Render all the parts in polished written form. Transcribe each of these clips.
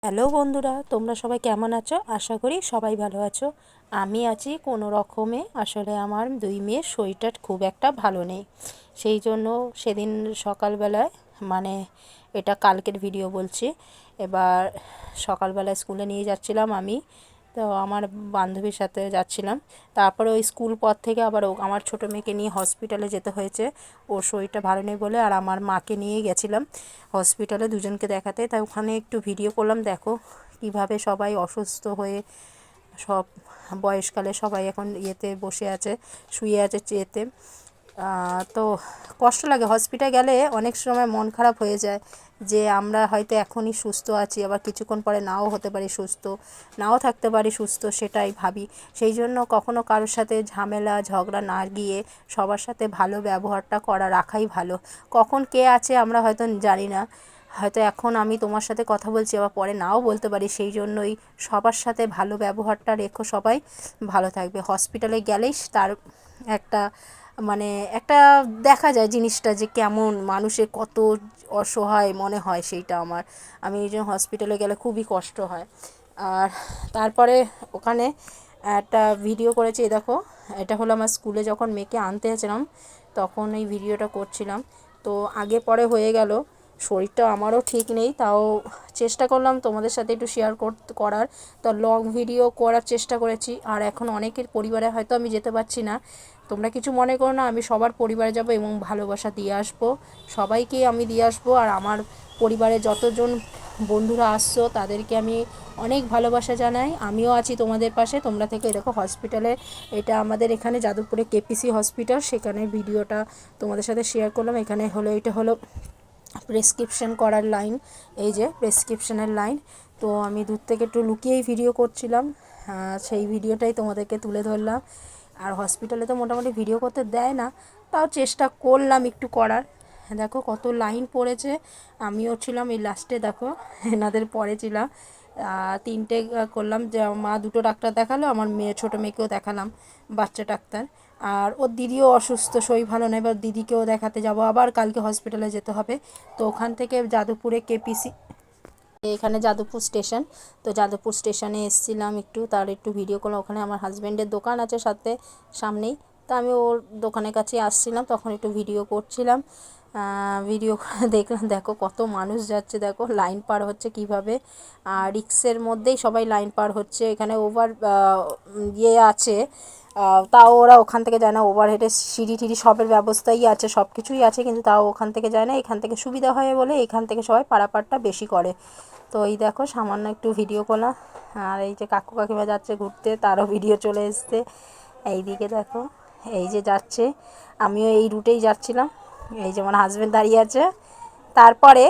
Hello বন্ধুরা, তোমরা সবাই কেমন আছো? আশা করি সবাই ভালো আছো। আমি আছি কোনো রকমে। আসলে আমার দুই মেয়ের শরীরটা খুব একটা ভালো নেই, সেই জন্য সেদিন সকালবেলায়, মানে এটা কালকের ভিডিও বলছি। এবার সকালবেলায় স্কুলে নিয়ে যাচ্ছিলাম আমি, তো আমার বান্ধবীর সাথে যাচ্ছিলাম। তারপরে ওই স্কুল পথ থেকে আবার আমার ছোটো মেয়েকে নিয়ে হসপিটালে যেতে হয়েছে, ওর শরীরটা ভালো নেই বলে। আর আমার মাকে নিয়ে গেছিলাম হসপিটালে দুজনকে দেখাতে, তাই ওখানে একটু ভিডিও করলাম। দেখো কিভাবে সবাই অসুস্থ হয়ে সব বয়সকালে সবাই এখন ইয়েতে বসে আছে, শুয়ে আছে চেয়েতে। তো কষ্ট লাগে হসপিটালে গেলে, অনেক সময় মন খারাপ হয়ে যায় যে আমরা হয়তো এখনই সুস্থ আছি, আবার কিছুক্ষণ পরে নাও হতে পারি সুস্থ, নাও থাকতে পারি সুস্থ, সেটাই ভাবি। সেই জন্য কখনো কারোর সাথে ঝামেলা ঝগড়া না গিয়ে সবার সাথে ভালো ব্যবহারটা রাখাই ভালো। কখন কে আছে আমরা হয়তো জানি না, হয়তো এখন আমি তোমার সাথে কথা বলছি, আবার পরে নাও বলতে পারি। সেই জন্যই সবার সাথে ভালো ব্যবহারটা রেখো, সবাই ভালো থাকবে। হসপিটালে গেলেই তার একটা, মানে একটা দেখা যায় জিনিসটা যে কেমন মানুষের কত অসহায় মনে হয়, সেইটা আমি এই জন্য হসপিটালে গেলে খুবই কষ্ট হয়। আর তারপরে ওখানে একটা ভিডিও করেছি, দেখো এটা হলো আমার স্কুলে যখন মেয়েকে আনতে গেছিলাম তখন এই ভিডিওটা করছিলাম। তো আগে পরে হয়ে গেল, শরীরটা আমারও ঠিক নেই, তাও চেষ্টা করলাম তোমাদের সাথে একটু শেয়ার করার। তো লং ভিডিও করার চেষ্টা করেছি। আর এখন অনেকের পরিবারে হয়তো আমি যেতে পারছি না, তোমরা কিছু মনে করো না, আমি সবার পরিবারে যাব এবং ভালোবাসা দিয়ে আসবো, সবাইকে আমি দিয়ে আসবো। আর আমার পরিবারে যতজন বন্ধুরা আসছো তাদেরকে আমি অনেক ভালোবাসা জানাই। আমিও আছি তোমাদের পাশে। তোমরা থেকে দেখো হসপিটালে, এটা আমাদের এখানে যাদবপুরে কেপিসি হসপিটাল, সেখানে ভিডিওটা তোমাদের সাথে শেয়ার করলাম। এখানে হলো, এটা হলো প্রেসক্রিপশন করার লাইন, এই যে প্রেসক্রিপশনের লাইন। তো আমি দূর থেকে একটু লুকিয়েই ভিডিও করছিলাম, সেই ভিডিওটাই তোমাদেরকে তুলে ধরলাম। আর হসপিটালে তো মোটামুটি ভিডিও করতে দেয় না, তাও চেষ্টা করলাম একটু করার। দেখো কত লাইন পড়েছে, আমিও ছিলাম এই লাস্টে, দেখো এনাদের পরে ছিলাম। তিনটে করলাম, যে মা দুটো ডাক্তার দেখালো, আমার মেয়ে ছোটো মেয়েকেও দেখালাম বাচ্চা ডাক্তার। আর ওর দিদিও অসুস্থ, শরীর ভালো নেই, এবার দিদিকেও দেখাতে যাব, আবার কালকে হসপিটালে যেতে হবে। তো ওখান থেকে যাদবপুরে কেপিসি, এখানে যাদবপুর স্টেশন, তো যাদবপুর স্টেশনে এসেছিলাম একটু, তার একটু ভিডিও করলাম। ওখানে আমার হাজব্যান্ডের দোকান আছে সাথে, সামনেই, তো আমি ওর দোকানের কাছে আসছিলাম, তখন একটু ভিডিও করছিলাম। ভিডিও দেখলাম, দেখো কত মানুষ যাচ্ছে, দেখো লাইন পার হচ্ছে কিভাবে। আর রিক্সের মধ্যেই সবাই লাইন পার হচ্ছে। এখানে ওভার ইয়ে আছে, তাও ওরা ওখান থেকে যায় না। ওভারহেডের সিঁড়ি টিড়ি সবের ব্যবস্থাই আছে, সব কিছুই আছে, কিন্তু তাও ওখান থেকে যায় না। এখান থেকে সুবিধা হয় বলে এখান থেকে সবাই পারাপারটা বেশি করে। তো এই দেখো সামান্য একটু ভিডিও করলাম। আর এই যে কাকু কাকিমা যাচ্ছে ঘুরতে, তারও ভিডিও চলে এসছে। এইদিকে দেখো, এই যে যাচ্ছে, আমিও এই রুটেই যাচ্ছিলাম। এই যেমন হাজব্যান্ড দাঁড়িয়ে আছে। তারপরে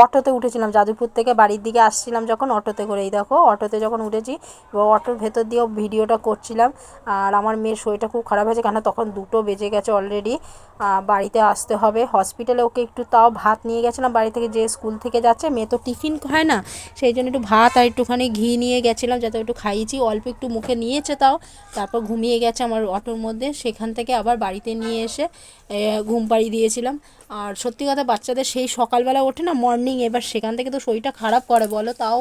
অটোতে উঠেছিলাম, যাদবপুর থেকে বাড়ির দিকে আসছিলাম যখন অটোতে করে, এই দেখো অটোতে যখন উঠেছি, এবার অটোর ভেতর দিয়েও ভিডিওটা করছিলাম। আর আমার মেয়ের শরীরটা খুব খারাপ হয়েছে, কেন তখন 2টো বেজে গেছে অলরেডি, বাড়িতে আসতে হবে। হসপিটালে ওকে একটু তাও ভাত নিয়ে গেছিলাম বাড়ি থেকে, যে স্কুল থেকে যাচ্ছে, মেয়ে তো টিফিন খায় না, সেই জন্য একটু ভাত আর একটুখানি ঘি নিয়ে গেছিলাম, যাতে একটু খাইয়েছি, অল্প একটু মুখে নিয়েছে তাও। তারপর ঘুমিয়ে গেছে আমার অটোর মধ্যে, সেখান থেকে আবার বাড়িতে নিয়ে এসে ঘুম পাড়িয়ে দিয়েছিলাম। আর সত্যি কথা, বাচ্চাদের সেই সকালবেলা ওঠে না মর্নিং, এবার সেখান থেকে তো শরীরটা খারাপ করে বলো, তাও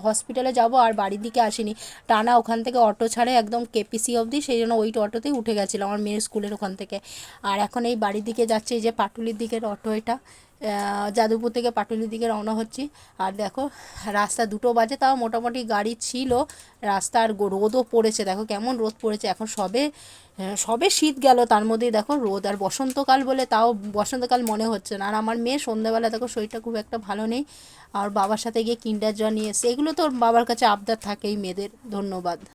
হসপিটালে যাব আর বাড়ির দিকে আসিনি, টানা ওখান থেকে অটো ছাড়ে একদম কেপিসি অবধি, সেই জন্য ওই অটোতেই উঠে গেছিলাম আমার মেয়ের স্কুলের ওখান থেকে। আর এখন এই বাড়ির দিকে যাচ্ছে, এই যে পাটুলির দিকের অটো এটা, যাদবপুর থেকে পাটুলির দিকে রওনা হচ্ছি। আর দেখো রাস্তা 2টো বাজে, তাও মোটামুটি গাড়ি ছিল রাস্তা। আর রোদও পড়েছে, দেখো কেমন রোদ পড়েছে। এখন সবে সবে শীত গেল, তার মধ্যেই দেখো রোদ। আর বসন্তকাল বলে তাও বসন্তকাল মনে হচ্ছে না। আর আমার মেয়ে সন্ধ্যাবেলা দেখো শরীরটা খুব একটা ভালো নেই, আর বাবার সাথে গিয়ে কিন্ডার জয় নিয়ে এসছে। এগুলো তো বাবার কাছে আবদার থাকেই মেয়েদের। ধন্যবাদ।